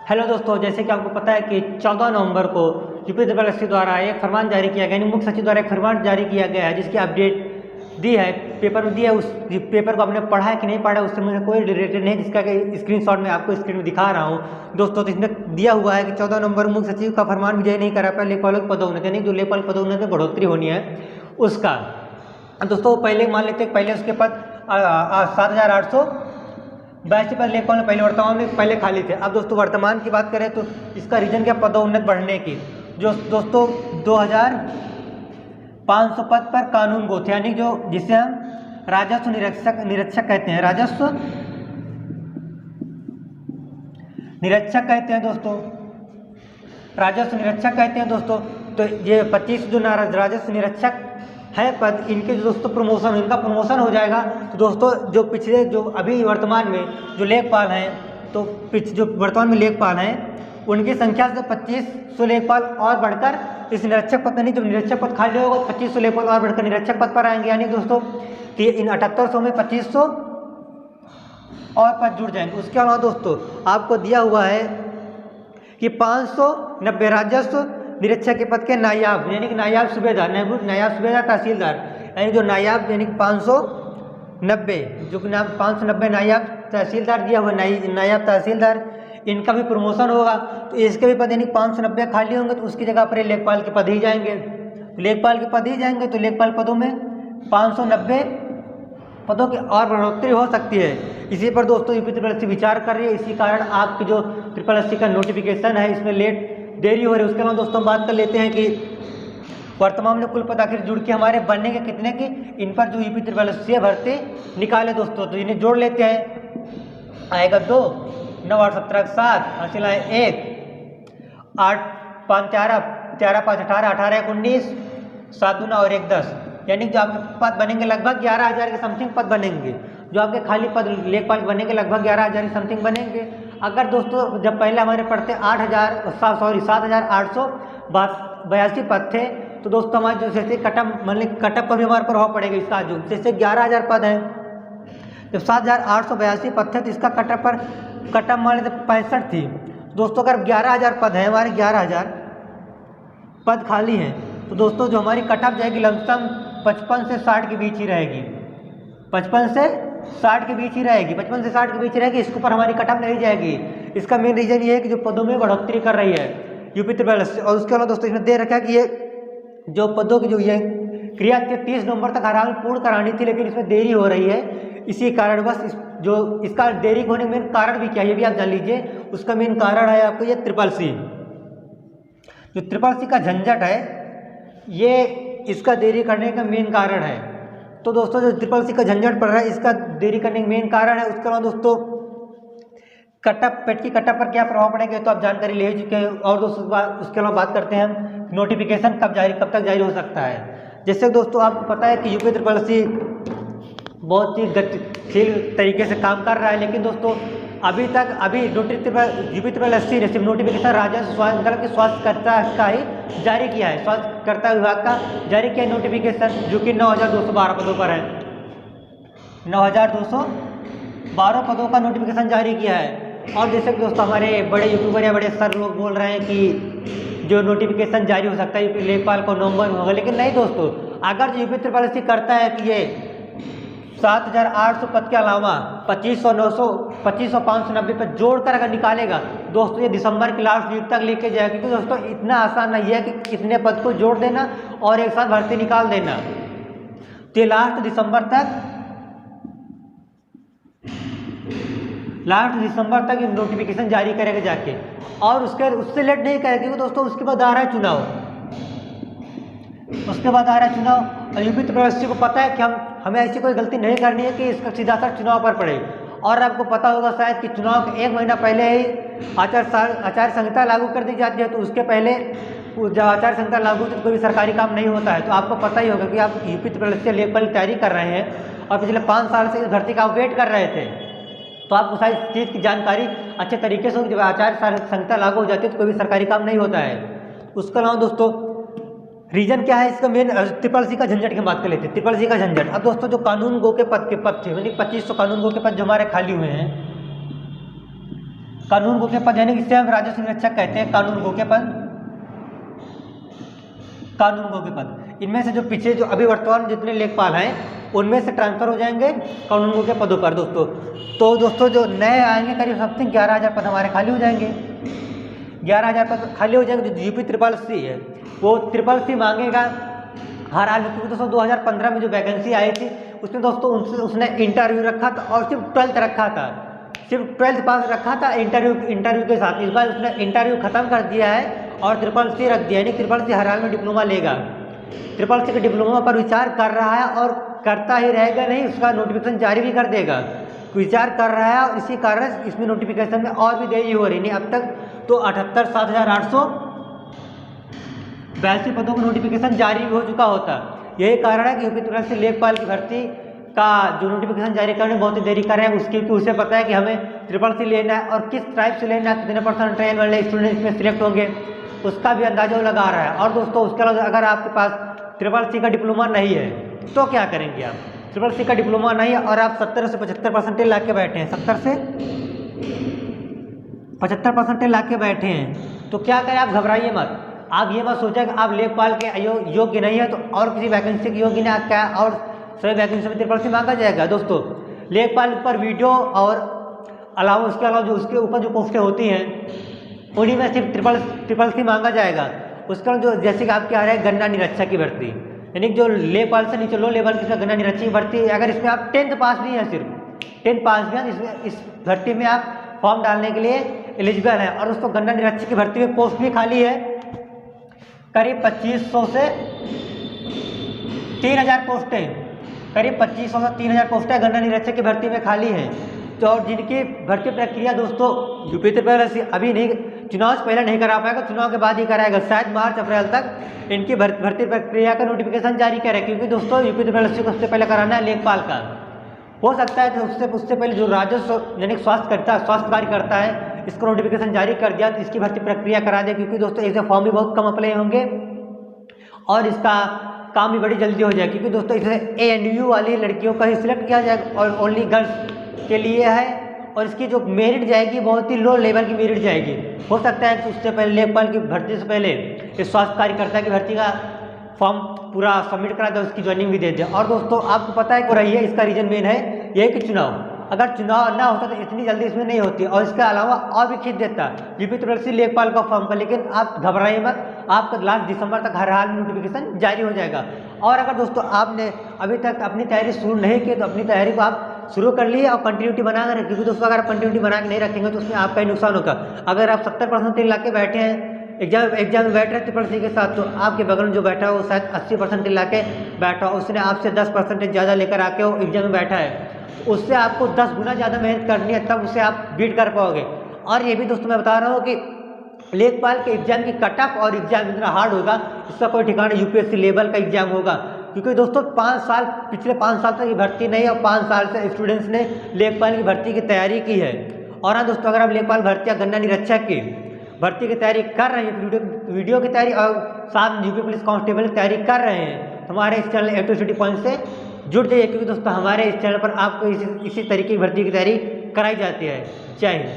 Hello दोस्तों, जैसे कि आपको पता है कि 14 नवंबर को यूपी ट्रिपल एससी द्वारा एक फरमान जारी किया गया, यानी मुख्य सचिव द्वारा एक फरमान जारी किया गया है जिसकी अपडेट दी है, पेपर में दी है। उस पेपर को आपने पढ़ा है कि नहीं पढ़ा, उससे मुझे कोई रिलेटेड नहीं, जिसका कि स्क्रीनशॉट में आपको स्क्रीन में दिखा रहा हूँ दोस्तों। तो इसमें दिया हुआ है कि 14 नवंबर मुख्य सचिव का फरमान विजय नहीं करा पाया लेखपालों की पदोन्नति, यानी जो लेखपाल पदोन्नति में बढ़ोतरी होनी है उसका। दोस्तों पहले मान लेते हैं, पहले उसके पद 7,882 पद लेखपाल में पहले वर्तमान में पहले खाली थे। अब दोस्तों वर्तमान की बात करें तो इसका रीजन क्या, पदोन्नत बढ़ने की। जो दोस्तों 2,500 पद पर कानून गो थे, यानी जो जिसे हम राजस्व निरीक्षक कहते हैं, राजस्व निरीक्षक कहते हैं दोस्तों, राजस्व निरीक्षक कहते हैं दोस्तों। तो ये 25 जो राजस्व निरीक्षक है पद, इनके जो दोस्तों प्रमोशन, इनका प्रमोशन हो जाएगा। तो दोस्तों जो पिछले जो अभी वर्तमान में जो लेखपाल हैं, तो जो वर्तमान में लेखपाल हैं उनकी संख्या से 2500 लेखपाल और बढ़कर इस निरीक्षक पद, नहीं जब निरीक्षक पद खाली होगा 2500 लेखपाल और बढ़कर निरीक्षक पद पर आएंगे, यानी दोस्तों कि इन 7800 में 2500 और पद जुड़ जाएंगे। उसके अलावा दोस्तों आपको दिया हुआ है कि 590 राजस्व निरीक्षक के पद के नायाब, यानी कि नायाब सूबेदार, नायाब सूबेदार तहसीलदार, यानी जो नायाब यानी कि 590 जो कि नाम 590 नायाब तहसीलदार दिया हुआ, नायाब तहसीलदार, इनका भी प्रमोशन होगा। तो इसके भी पद यानी 590 खाली होंगे, तो उसकी जगह पर लेखपाल के पद ही जाएंगे। लेखपाल के पद ही जाएंगे तो लेखपाल पदों में 590 पदों की और बढ़ोतरी हो सकती है। इसी पर दोस्तों यूपी ट्रिपल एससी विचार कर रही है। इसी कारण आपकी जो ट्रिपल एससी का नोटिफिकेशन है इसमें देरी हो रही है। उसके अलावा दोस्तों हम बात कर लेते हैं कि वर्तमान में कुल पद आखिर जुड़ के हमारे बनने के कितने की, इन पर जो यूपी ट्रिपल एससी भर्ती निकाले दोस्तों, तो इन्हें जोड़ लेते हैं। आएगा 2, 9 8 17 7, हासिल आए 1, 8 5 13, 13 5 18, 18 1 19, 7 2 और 1 10, यानी जो आपके पद बनेंगे लगभग 11,000 के समथिंग पद बनेंगे। जो आपके खाली पद लेखपाल बनेंगे लगभग 11,000 के समथिंग बनेंगे। अगर दोस्तों जब पहले हमारे पढ़ते 7,882 पद थे, तो दोस्तों हमारे जो जैसे कटअप पर भी हमारे प्रभाव पड़ेगा इसका। जो जैसे 11,000 पद हैं, जब 7,882 पद थे तो इसका कटअप मान लेते 65 थी दोस्तों। अगर 11,000 पद हैं, हमारे 11,000 पद खाली हैं, तो दोस्तों जो हमारी कटअप जाएगी लमसम 55 से 60 के बीच ही रहेगी, 55 से 60 के बीच ही रहेगी, 55 से 60 के बीच रहेगी। इसके ऊपर हमारी कटअप नहीं जाएगी। इसका मेन रीजन ये है कि जो पदों में बढ़ोतरी कर रही है यूपी ट्रिपल एससी। और उसके अलावा दोस्तों इसमें दे रखा है कि ये जो पदों की जो ये क्रिया 30 नवंबर तक हर हाल पूर्ण करानी थी, लेकिन इसमें देरी हो रही है। इसी कारण बस जो इसका देरी होने का मेन कारण भी क्या है ये भी आप जान लीजिए। उसका मेन कारण है आपको ये ट्रिपल सी, जो ट्रिपल सी का झंझट है, ये इसका देरी करने का मेन कारण है। तो दोस्तों जो ट्रिपल सी का झंझट पड़ रहा है, इसका देरी करने का मेन कारण है। उसके अलावा दोस्तों पेट की कटअप पर क्या प्रभाव पड़ेगा तो आप जानकारी ले चुके हैं। और दोस्तों उसके अलावा बात करते हैं हम नोटिफिकेशन कब तक जारी हो सकता है। जैसे दोस्तों आपको पता है कि यूपी ट्रिपल एससी बहुत ही गतिशील तरीके से काम कर रहा है, लेकिन दोस्तों अभी यूपी ट्रिपल एससी ने सिर्फ नोटिफिकेशन स्वास्थ्यकर्ता का ही जारी किया है, स्वास्थ्यकर्ता विभाग का जारी किया नोटिफिकेशन, जो कि 9,212 पदों पर है। 9,212 पदों का नोटिफिकेशन जारी किया है। और जैसे कि दोस्तों हमारे बड़े यूट्यूबर या बड़े सर लोग बोल रहे हैं कि जो नोटिफिकेशन जारी हो सकता है यूपी लेखपाल को नवंबर में होगा, लेकिन नहीं दोस्तों। अगर जो यूपी ट्रिपल एससी करता है कि ये 7,800 पद के अलावा 2500 900 2500 590 पर जोड़कर अगर निकालेगा दोस्तों, ये दिसंबर के लास्ट वीक तक लेके जाएगा। क्योंकि दोस्तों इतना आसान नहीं है कि कितने पद को जोड़ देना और एक साथ भर्ती निकाल देना। तो ये लास्ट दिसंबर तक ये नोटिफिकेशन जारी करेगा जाके, और उससे लेट नहीं करेगा, क्योंकि दोस्तों उसके बाद आ रहा है चुनाव, और यूपी ट्रिपल एससी को पता है कि हमें ऐसी कोई गलती नहीं करनी है कि इसका सीधा असर चुनाव पर पड़े। और आपको पता होगा शायद कि चुनाव के 1 महीना पहले ही आचार संहिता लागू कर दी जाती है। तो उसके पहले जब आचार संहिता लागू तो कोई भी सरकारी काम नहीं होता है। तो आपको पता ही होगा कि आप यूपी ट्रिपल एससी लेखपाल की तैयारी कर रहे हैं और पिछले 5 साल से इस भर्ती का वेट कर रहे थे, तो आपको सारी चीज़ की जानकारी अच्छे तरीके से, जब आचार संहिता लागू हो जाती है तो कोई भी सरकारी काम नहीं होता है। उसके अलावा दोस्तों रीजन क्या है इसका मेन, ट्रिपल सी का झंझट की बात कर लेते हैं। ट्रिपल सी का झंझट, अब दोस्तों जो कानून गो के पद थे, यानी 2500 कानून गो के पद जो हमारे खाली हुए हैं, कानून गो के पद यानी इसे हम राजस्व निरीक्षक कहते हैं, कानून गो के पद, कानून गो के पद। इनमें से जो पीछे जो अभी वर्तमान जितने लेखपाल हैं उनमें से ट्रांसफर हो जाएंगे कानून गो के पदों पर दोस्तों। तो दोस्तों जो नए आएंगे करीब समथिंग 11,000 पद हमारे खाली हो जाएंगे, 11,000 पद खाली हो जाएंगे। जो यूपी ट्रिपल सी है वो ट्रिपल सी मांगेगा हर हाल में, क्योंकि दोस्तों 2015 में जो वैकेंसी आई थी उसमें दोस्तों उसने इंटरव्यू रखा था और सिर्फ 12th रखा था, सिर्फ 12th पास रखा था इंटरव्यू के साथ। इस बार उसने इंटरव्यू खत्म कर दिया है और ट्रिपल सी रख दिया, यानी ट्रिपल सी हर हाल में डिप्लोमा लेगा। ट्रिपल सी के डिप्लोमा पर विचार कर रहा है और करता ही रहेगा, नहीं उसका नोटिफिकेशन जारी भी कर देगा। विचार कर रहा है और इसी कारण इसमें नोटिफिकेशन में और भी देरी हो रही नहीं। अब तक तो 78,7,882 पदों का नोटिफिकेशन जारी हो चुका होता। यही कारण है कि यूपी ट्रिपल सी लेखपाल की भर्ती का जो नोटिफिकेशन जारी करने में बहुत ही देरी कर रहे हैं। उसकी उसे पता है कि हमें ट्रिपल सी लेना है और किस टाइप से लेना है, कितने % वाले स्टूडेंट इसमें सिलेक्ट होंगे उसका भी अंदाजा लगा रहा है। और दोस्तों उसके अलावा अगर आपके पास ट्रिपल सी का डिप्लोमा नहीं है तो क्या करेंगे आप? ट्रिपल सी का डिप्लोमा नहीं है और आप 70 से 75% ला के बैठे हैं, 70 से 75% ला के बैठे हैं, तो क्या करें? आप घबराइए मत। आप ये मत सोचें कि आप लेखपाल के योग्य नहीं है तो और किसी वैकेंसी के योग्य नहीं, क्या और सभी वैकेंसी में ट्रिपल सी मांगा जाएगा? दोस्तों लेखपाल पर वीडियो और अलावा उसके अलावा जो उसके ऊपर जो पोस्टें होती हैं उन्हीं में सिर्फ ट्रिपल सी मांगा जाएगा। उसके अलावा जो जैसे कि आपके आ रहे हैं गन्ना निरीक्षक की भर्ती, यानी जो लेखपाल से नीचे लो लेवल की गन्ना निरीक्षक की भर्ती, अगर इसमें आप 10th पास भी हैं, सिर्फ 10th पास भी हैं, इसमें इस भर्ती में आप फॉर्म डालने के लिए एलिजिबल हैं। और उसको गन्ना निरीक्षक की भर्ती में पोस्ट भी खाली है, करीब 2500 से 3,000 पोस्टें, करीब 2500 से 3,000 पोस्टें गन्ना निरीक्षक की भर्ती में खाली हैं। तो और जिनकी भर्ती प्रक्रिया दोस्तों यूपी ट्रिपल सी अभी नहीं, चुनाव से पहले नहीं करा पाएगा, चुनाव के बाद ही कराएगा, शायद मार्च अप्रैल तक इनकी भर्ती प्रक्रिया का नोटिफिकेशन जारी करे, क्योंकि दोस्तों यूपी ट्रिपल सी को सबसे पहले कराना है लेखपाल का। हो सकता है कि उससे पहले जो राजस्व यानी स्वास्थ्य कार्य करता है इसको नोटिफिकेशन जारी कर दिया तो इसकी भर्ती प्रक्रिया करा दे, क्योंकि दोस्तों इससे फॉर्म भी बहुत कम अप्लाई होंगे और इसका काम भी बड़ी जल्दी हो जाए, क्योंकि दोस्तों इसे ANU वाली लड़कियों का ही सिलेक्ट किया जाएगा और ओनली गर्ल्स के लिए है। और इसकी जो मेरिट जाएगी बहुत ही लो लेवल की मेरिट जाएगी। हो सकता है कि उससे पहले लेखपाल की भर्ती से पहले इस स्वास्थ्य कार्यकर्ता की भर्ती का फॉर्म पूरा सबमिट करा दे, उसकी ज्वाइनिंग भी दे दे। और दोस्तों आपको पता है कि रही है, इसका रीजन मेन है ये कि चुनाव, अगर चुनाव ना होता तो इतनी जल्दी इसमें नहीं होती और इसके अलावा और भी खींच देता यूपी ट्रिपल सी लेखपाल का फॉर्म का। लेकिन आप घबराइए मत, आपका लास्ट दिसंबर तक हर हाल में नोटिफिकेशन जारी हो जाएगा। और अगर दोस्तों आपने अभी तक अपनी तैयारी शुरू नहीं की तो अपनी तैयारी को आप शुरू कर लिए और कंटिन्यूटी बना कर रखें, क्योंकि दोस्तों अगर आप कंटिन्यूटी बना के नहीं रखेंगे तो उसमें आपका ही नुकसान होगा। अगर आप 70% ला के बैठे हैं एग्जाम में बैठ रहे ट्रिपल सी के साथ, तो आपके बगल में जो बैठा है वो शायद 80% ला के बैठा, उसने आपसे 10% ज़्यादा लेकर आके वो एग्जाम में बैठा है, उससे आपको 10 गुना ज़्यादा मेहनत करनी है, तब उसे आप बीट कर पाओगे। और ये भी दोस्तों मैं बता रहा हूँ कि लेखपाल के एग्जाम की कट ऑफ और एग्जाम इतना हार्ड होगा इसका कोई ठिकाना, UPSC लेवल का एग्जाम होगा, क्योंकि दोस्तों पिछले 5 साल तक की भर्ती नहीं और 5 साल से स्टूडेंट्स ने लेखपाल की भर्ती की तैयारी की है। और हाँ दोस्तों, अगर आप लेखपाल भर्ती या गन्ना निरीक्षक की भर्ती की तैयारी कर रहे हैं, वीडियो की तैयारी और साथ यूपी पुलिस कांस्टेबल की तैयारी कर रहे हैं, तो हमारे इस चैनल A2 पॉइंट से जुड़ जाइए, क्योंकि दोस्तों हमारे इस चैनल पर आपको इसी तरीके की भर्ती की तैयारी कराई जाती है। जय हिंद।